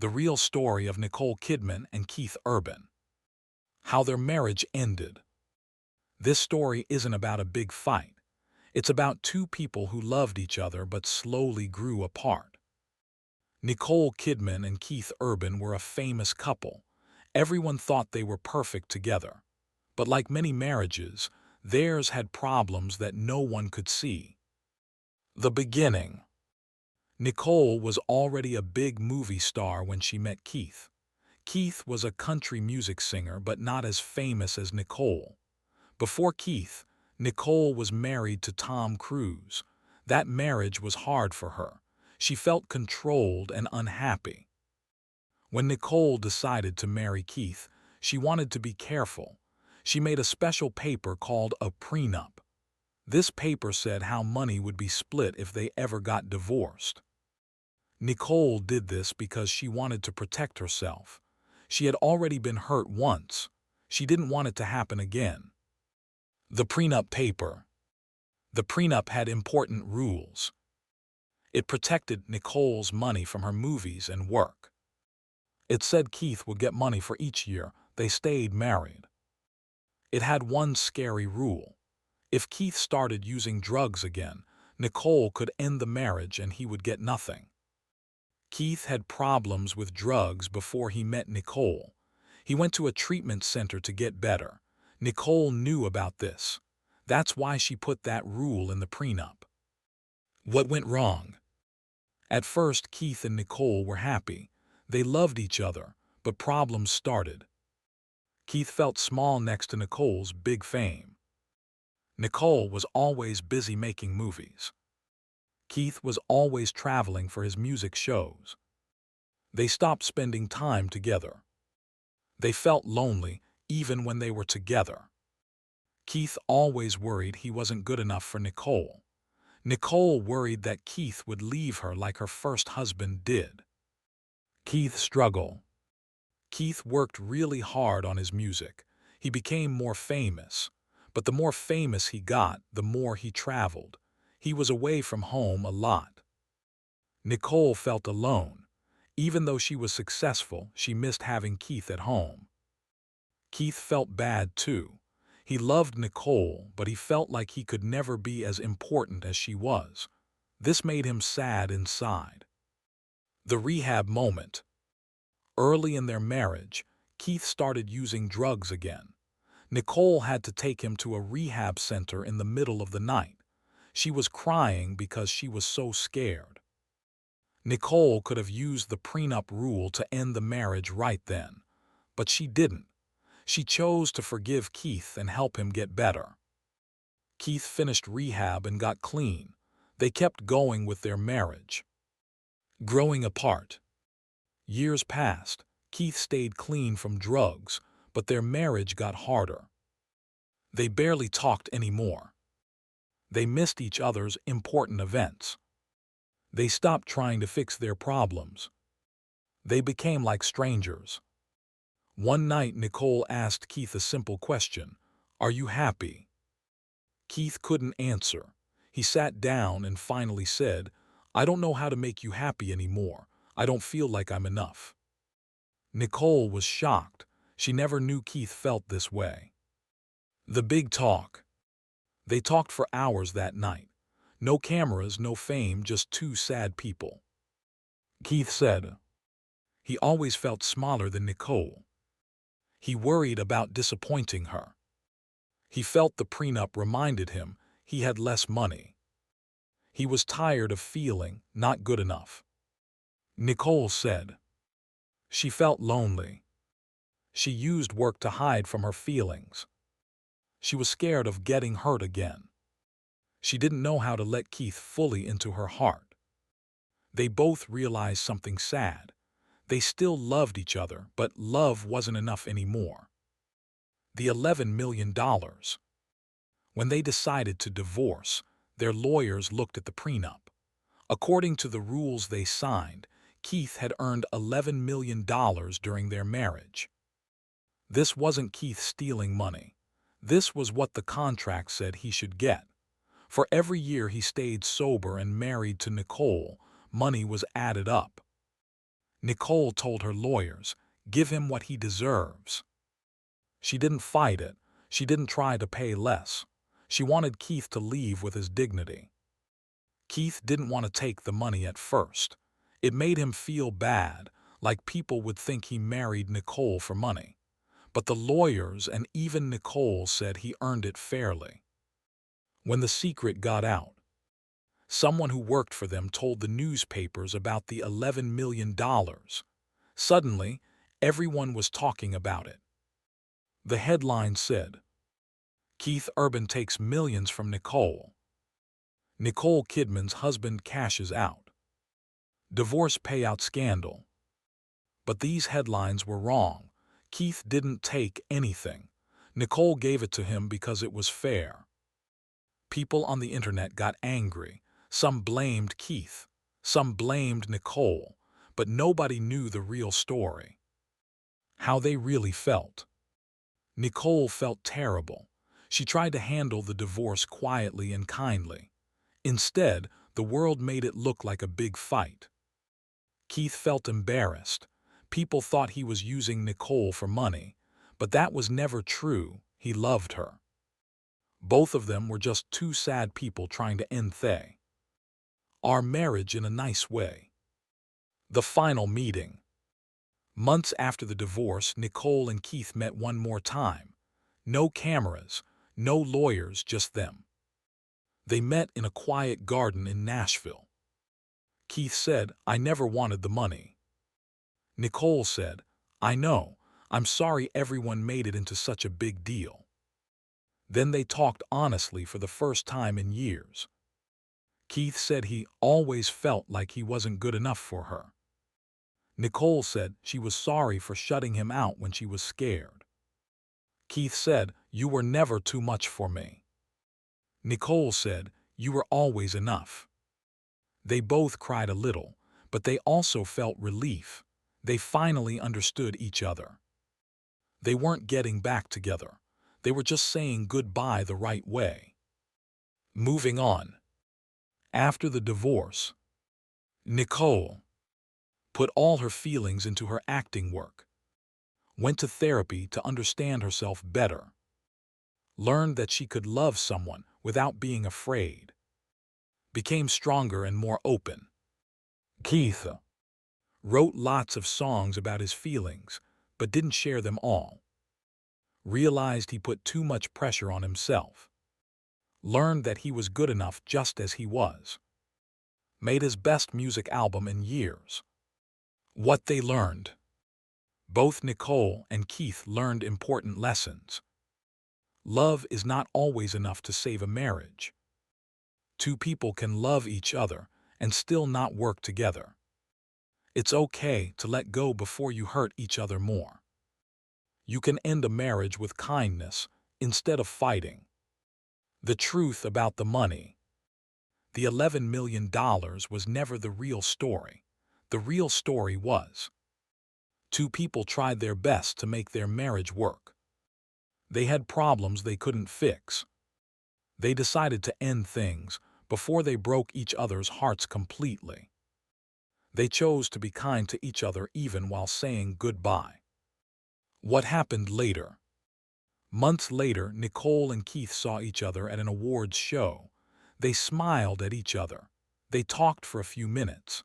The real story of Nicole Kidman and Keith Urban. How their marriage ended. This story isn't about a big fight. It's about two people who loved each other but slowly grew apart. Nicole Kidman and Keith Urban were a famous couple. Everyone thought they were perfect together. But like many marriages, theirs had problems that no one could see. The beginning. Nicole was already a big movie star when she met Keith. Keith was a country music singer but not as famous as Nicole. Before Keith, Nicole was married to Tom Cruise. That marriage was hard for her. She felt controlled and unhappy. When Nicole decided to marry Keith, she wanted to be careful. She made a special paper called a prenup. This paper said how money would be split if they ever got divorced. Nicole did this because she wanted to protect herself. She had already been hurt once. She didn't want it to happen again. The prenup paper. The prenup had important rules. It protected Nicole's money from her movies and work. It said Keith would get money for each year they stayed married. It had one scary rule. If Keith started using drugs again, Nicole could end the marriage and he would get nothing. Keith had problems with drugs before he met Nicole. He went to a treatment center to get better. Nicole knew about this. That's why she put that rule in the prenup. What went wrong? At first, Keith and Nicole were happy. They loved each other, but problems started. Keith felt small next to Nicole's big fame. Nicole was always busy making movies. Keith was always traveling for his music shows. They stopped spending time together. They felt lonely even when they were together. Keith always worried he wasn't good enough for Nicole. Nicole worried that Keith would leave her like her first husband did. Keith's struggle. Keith worked really hard on his music. He became more famous. But the more famous he got, the more he traveled. He was away from home a lot. Nicole felt alone. Even though she was successful, she missed having Keith at home. Keith felt bad too. He loved Nicole, but he felt like he could never be as important as she was. This made him sad inside. The rehab moment. Early in their marriage, Keith started using drugs again. Nicole had to take him to a rehab center in the middle of the night. She was crying because she was so scared. Nicole could have used the prenup rule to end the marriage right then, but she didn't. She chose to forgive Keith and help him get better. Keith finished rehab and got clean. They kept going with their marriage. Growing apart. Years passed. Keith stayed clean from drugs, but their marriage got harder. They barely talked anymore. They missed each other's important events. They stopped trying to fix their problems. They became like strangers. One night, Nicole asked Keith a simple question: "Are you happy?" Keith couldn't answer. He sat down and finally said, "I don't know how to make you happy anymore. I don't feel like I'm enough." Nicole was shocked. She never knew Keith felt this way. The big talk. They talked for hours that night. No cameras, no fame, just two sad people. Keith said he always felt smaller than Nicole. He worried about disappointing her. He felt the prenup reminded him he had less money. He was tired of feeling not good enough. Nicole said she felt lonely. She used work to hide from her feelings. She was scared of getting hurt again. She didn't know how to let Keith fully into her heart. They both realized something sad. They still loved each other, but love wasn't enough anymore. The $11 million. When they decided to divorce, their lawyers looked at the prenup. According to the rules they signed, Keith had earned $11 million during their marriage. This wasn't Keith stealing money. This was what the contract said he should get. For every year he stayed sober and married to Nicole, money was added up. Nicole told her lawyers, "Give him what he deserves." She didn't fight it. She didn't try to pay less. She wanted Keith to leave with his dignity. Keith didn't want to take the money at first. It made him feel bad, like people would think he married Nicole for money. But the lawyers and even Nicole said he earned it fairly. When the secret got out, someone who worked for them told the newspapers about the $11 million. Suddenly, everyone was talking about it. The headline said, "Keith Urban takes millions from Nicole. Nicole Kidman's husband cashes out. Divorce payout scandal." But these headlines were wrong. Keith didn't take anything. Nicole gave it to him because it was fair. People on the internet got angry. Some blamed Keith. Some blamed Nicole. But nobody knew the real story. How they really felt. Nicole felt terrible. She tried to handle the divorce quietly and kindly. Instead, the world made it look like a big fight. Keith felt embarrassed. People thought he was using Nicole for money, but that was never true. He loved her. Both of them were just two sad people trying to end our marriage in a nice way. The final meeting. Months after the divorce, Nicole and Keith met one more time. No cameras, no lawyers, just them. They met in a quiet garden in Nashville. Keith said, "I never wanted the money." Nicole said, "I know. I'm sorry everyone made it into such a big deal." Then they talked honestly for the first time in years. Keith said he always felt like he wasn't good enough for her. Nicole said she was sorry for shutting him out when she was scared. Keith said, "You were never too much for me." Nicole said, "You were always enough." They both cried a little, but they also felt relief. They finally understood each other. They weren't getting back together. They were just saying goodbye the right way. Moving on. After the divorce, Nicole put all her feelings into her acting work, went to therapy to understand herself better, learned that she could love someone without being afraid, became stronger and more open. Keith wrote lots of songs about his feelings, but didn't share them all. Realized he put too much pressure on himself. Learned that he was good enough just as he was. Made his best music album in years. What they learned. Both Nicole and Keith learned important lessons. Love is not always enough to save a marriage. Two people can love each other and still not work together. It's okay to let go before you hurt each other more. You can end a marriage with kindness instead of fighting. The truth about the money. The $11 million was never the real story. The real story was, two people tried their best to make their marriage work. They had problems they couldn't fix. They decided to end things before they broke each other's hearts completely. They chose to be kind to each other even while saying goodbye. What happened later? Months later, Nicole and Keith saw each other at an awards show. They smiled at each other. They talked for a few minutes.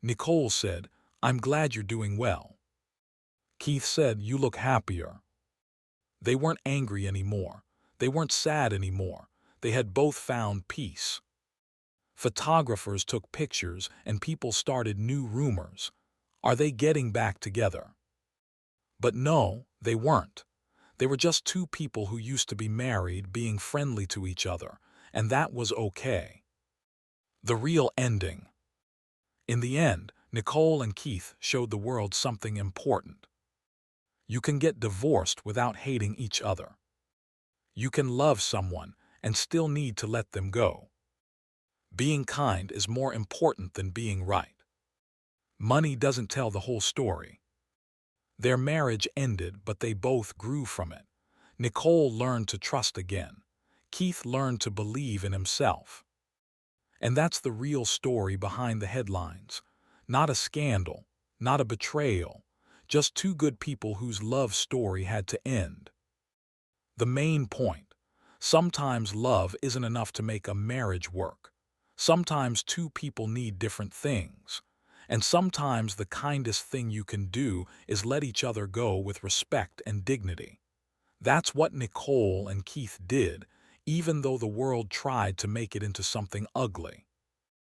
Nicole said, "I'm glad you're doing well." Keith said, "You look happier." They weren't angry anymore. They weren't sad anymore. They had both found peace. Photographers took pictures and people started new rumors. Are they getting back together? But no, they weren't. They were just two people who used to be married being friendly to each other, and that was okay. The real ending. In the end, Nicole and Keith showed the world something important. You can get divorced without hating each other. You can love someone and still need to let them go. Being kind is more important than being right. Money doesn't tell the whole story. Their marriage ended, but they both grew from it. Nicole learned to trust again. Keith learned to believe in himself. And that's the real story behind the headlines. Not a scandal, not a betrayal, just two good people whose love story had to end. The main point: sometimes love isn't enough to make a marriage work. Sometimes two people need different things. And sometimes the kindest thing you can do is let each other go with respect and dignity. That's what Nicole and Keith did, even though the world tried to make it into something ugly.